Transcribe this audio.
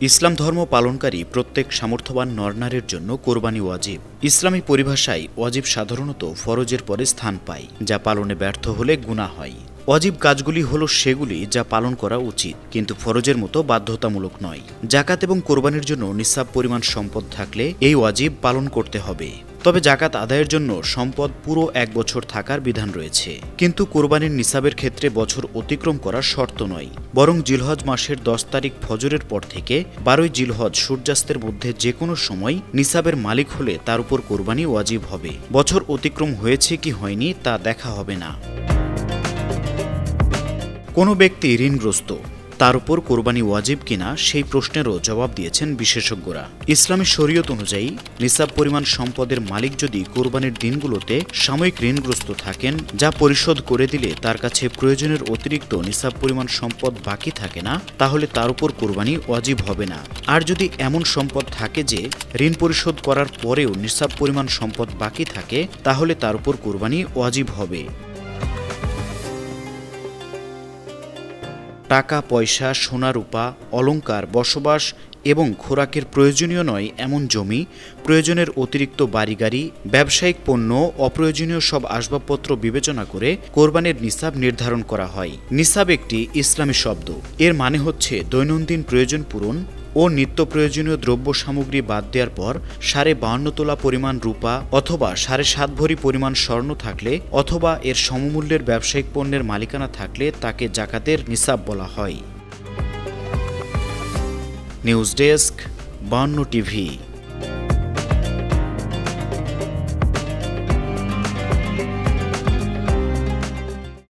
ইসলাম ধর্ম পালনকারী প্রত্যেক সামর্থ্যবান নরনারীর জন্য কোরবানি ওয়াজিব। ইসলামী পরিভাষায় ওয়াজিব সাধারণত ফরজের পরে স্থান পায়, যা পালনে ব্যর্থ হলে গুনাহ হয়। ওয়াজিব কাজগুলি হলো সেগুলি যা পালন করা উচিত, কিন্তু ফরজের মতো বাধ্যতামূলক নয়। জাকাত এবং কোরবানির জন্য নিসাব পরিমাণ সম্পদ থাকলে এই ওয়াজিব পালন করতে হবে। তবে জাকাত আদায়ের জন্য সম্পদ পুরো 1 বছর থাকার বিধান রয়েছে, কিন্তু কোরবানির নিসাবের ক্ষেত্রে বছর অতিক্রম করার শর্ত নয়, বরং জিলহজ মাসের 10 তারিখ ফজরের পর থেকে 12ই জিলহজ সূর্যাস্তের মধ্যে যে কোনো সময় নিসাবের মালিক হলে তার উপর কোরবানি ওয়াজিব হবে। বছর অতিক্রম হয়েছে কি হয়নি তা দেখা হবে না। কোনো ব্যক্তি ঋণগ্রস্ত, তার উপর কোরবানি ওয়াজিব কিনা সেই প্রশ্নেরও জবাব দিয়েছেন বিশেষজ্ঞরা। ইসলামী শরীয়ত অনুযায়ী নিসাব পরিমাণ সম্পদের মালিক যদি কোরবানির দিনগুলোতে সাময়িক ঋণগ্রস্ত থাকেন, যা পরিশোধ করে দিলে তার কাছে প্রয়োজনের অতিরিক্ত নিসাব পরিমাণ সম্পদ বাকি থাকে না, তাহলে তার উপর কোরবানি ওয়াজিব হবে না। আর যদি এমন সম্পদ থাকে যে ঋণ পরিশোধ করার পরেও নিসাব পরিমাণ সম্পদ বাকি থাকে, তাহলে তার উপর কোরবানি ওয়াজিব হবে। টাকা পয়সা, সোনা রূপা, অলংকার, বসবাস এবং খোরাকের প্রয়োজনীয় নয় এমন জমি, প্রয়োজনের অতিরিক্ত বাড়ি-গাড়ি, ব্যবসায়িক পণ্য, অপ্রয়োজনীয় সব আসবাবপত্র বিবেচনা করে কোরবানির নিসাব নির্ধারণ করা হয়। নিসাব একটি ইসলামী শব্দ। এর মানে হচ্ছে দৈনন্দিন প্রয়োজন পূরণ ও নিত্য প্রয়োজনীয় দ্রব্য সামগ্রী বাদ দেওয়ার পর 52.5 তোলা পরিমাণ রূপা অথবা 7.5 ভরি পরিমাণ স্বর্ণ থাকলে অথবা এর সমমূল্যের ব্যবসায়িক পণ্যের মালিকানা থাকলে তাকে জাকাতের নিসাব বলা হয়। News desk, 52 TV.